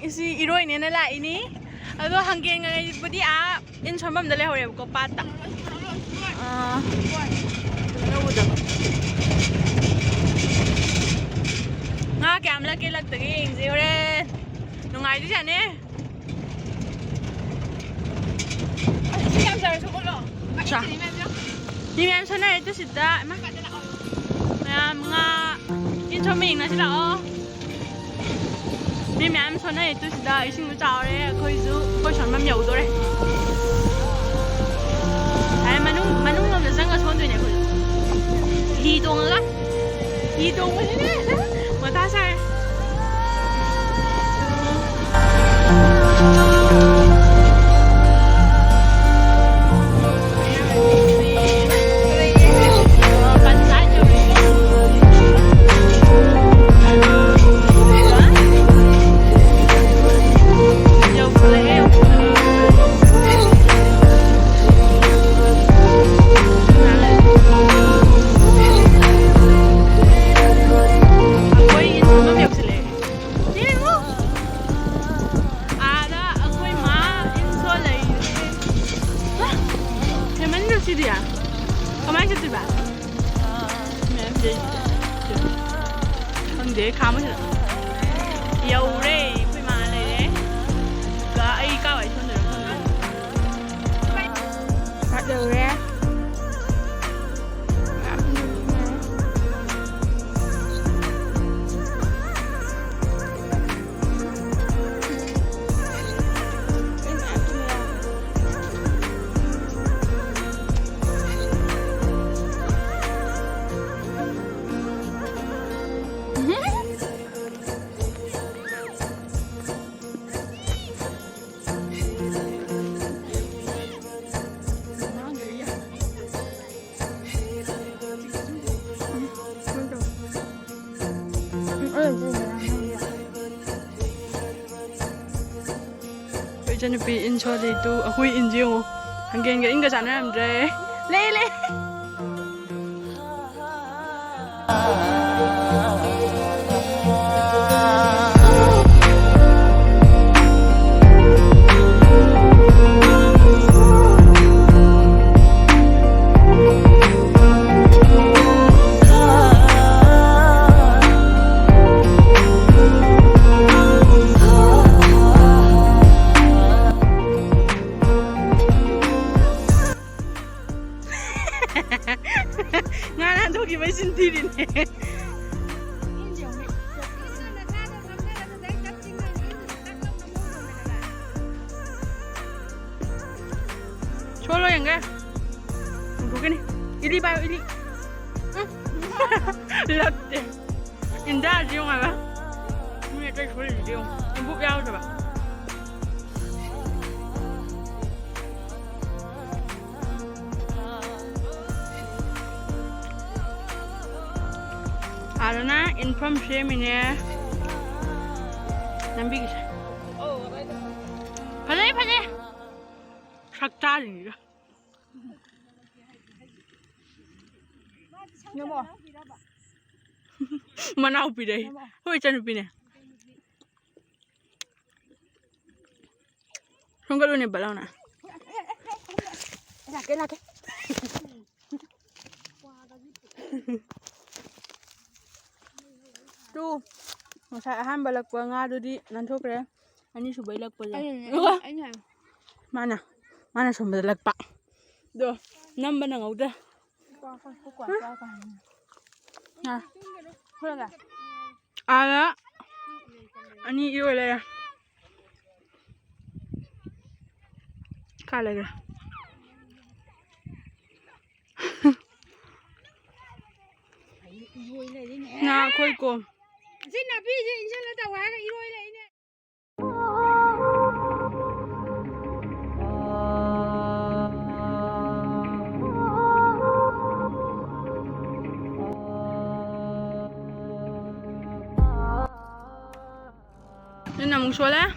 isi iroi ne na la ini ado hanggen ngai budi a in chombam dale hore ko pata udah nga kam la ke lak tagi ing je ore nungai di jane siam sa so ko lo cha ni mem sana itu sida ma mem nga in choming na sila o ni mem sana itu sida ising lu chao re khoi zu khoi chon mam yau do re ai manung lom da sang ga chon doi ne khoi hi dong ga hi dong wa ne ma ta sai để khám hết rồi, yêu đấy, phải mà này đấy, cái cao ấy thôi rồi, bắt đầu ra, chân bị in cho thì tu ở khui in chiêu thằng kia cái in cái sản làm rề lê lê mấy xin thi đi nè cho lo yang cái đủ cái này ili bao ili lật in ra riêng mà ba nghe cái số này riêng em bút nhau rồi ba ada na inform share mine nambi kisa phale sakta ni ga nemo manau pi dai hoi chan pi ne songalo ne balau na la ke tu masai ahan balak pa nga do di nanthok re ani su bailak pa ja mana som balak pa do namba na ngauda ha hola ala ani io le kala ga na khoi ko xin là bi gì xin là tàu cái iroi này nè nên nằm xuống lá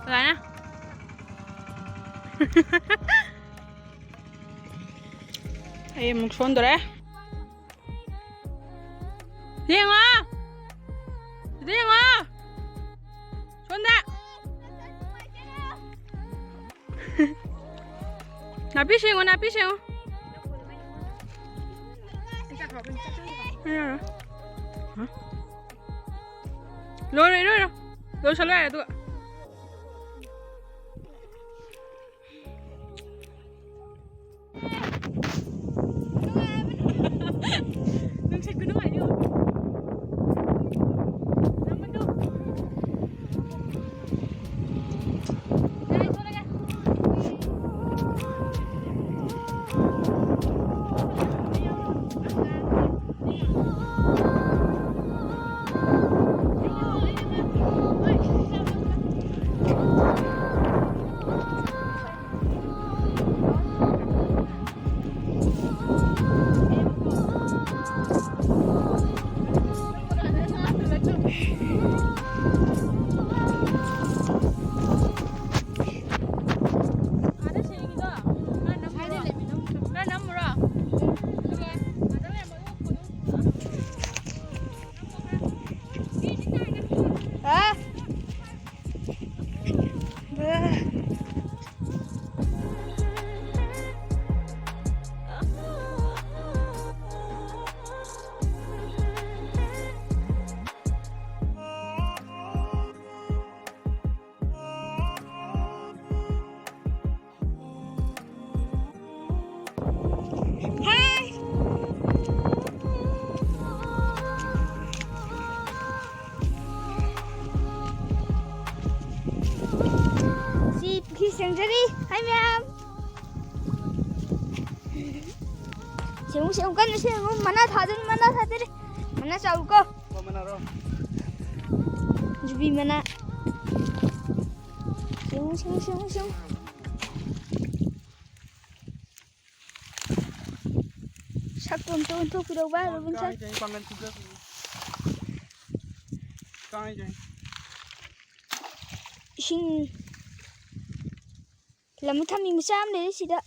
lại nè em một số rồi đấy riêng á napi sengo napi sengo lôi rồi lôi rồi lôi sao lại tụi đừng chạy cứ nói đi hai mayam siung kan siung mana thadin mana chaul ko mana ro jubi mana siung sakun tu pidau ba rubin sa pangan juga kai jai sing làm thăm mình xem đấy chị đã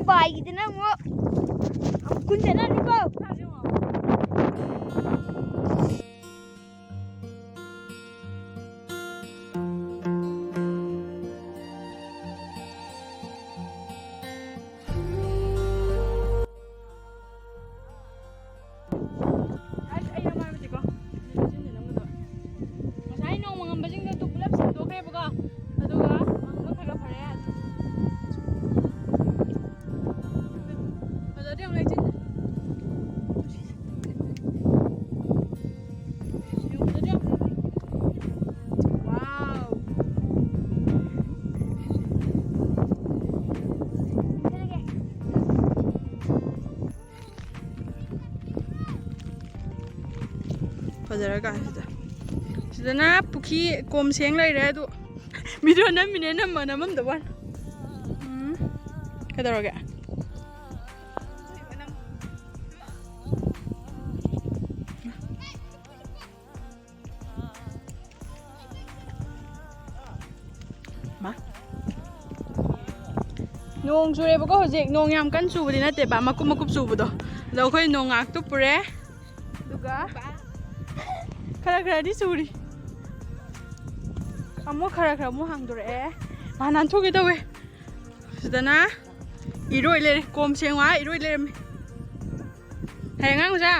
bài gitu na mo kun sana ni ko Fazerga sida na pukhi kom seng lai re du video na mine na manamam da wan kadaraga ma nong sure ba ko hojek nong yam kan su budi na te ba makup su budo lo khoi nong ak tu pure duga khara di suri amo khara mo hang dore manan thoge dawe sidana iroi le kom sengwa iroi le hengang ja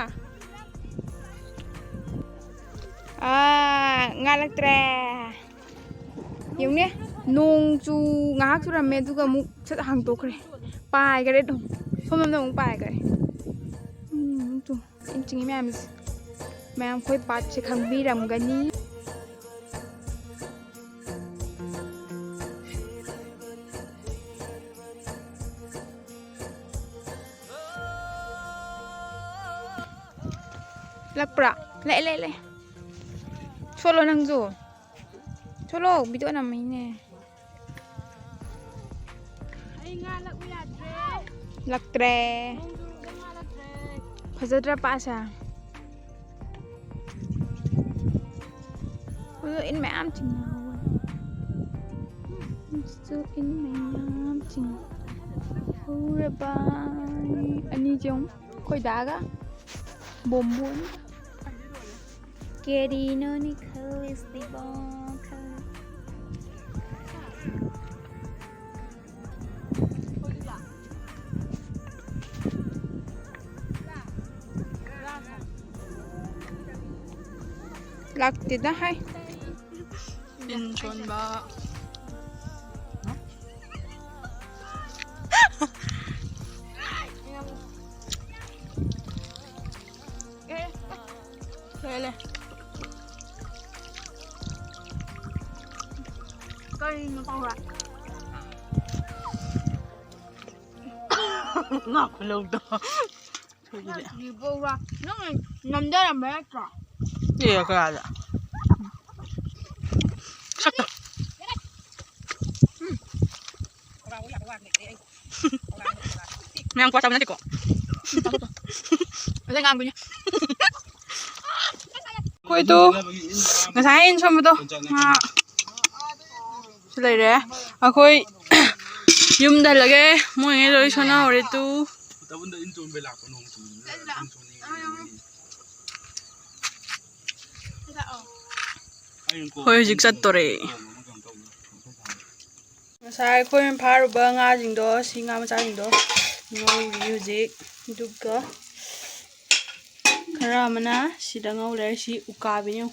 ngalak tre yung ne nong chu ngak chu ramme du ga mu chat hang to khre pai ga re dong phom nam dong pai ga tu ching mayam khoi pat che khangbi ram gani lakpra le solo nang zo Cholo, video namin eh. Ay nga, laguyadre. Laktre. Nung nga lagre. Fazadra pa siya. In mayam ching na. In mayam ching. Ure ba? Ani jong. Koi daga. Bombon. Querido Nicole is the boca. Lagti na hay. sonba. Lele. Cây nó to ra. Ngọc lâu to. Thôi gì vậy? Đi vô ra. Nó nằm đây là mấy trò. Gì vậy cái gì? Sắc to. Mang qua trong nó đi con. Ở đây ngang của nhá. Quay tu. Ngày sáng in xong rồi tu. Leitrehe. Akoi yum da lage mo nge loi sona ore tu. Khoi jik sat tore. Masai khoi pharu ba nga jing do si nga ma cha jing do. Ngau music duga. Khara mana sida ngau le si ukabi nyu.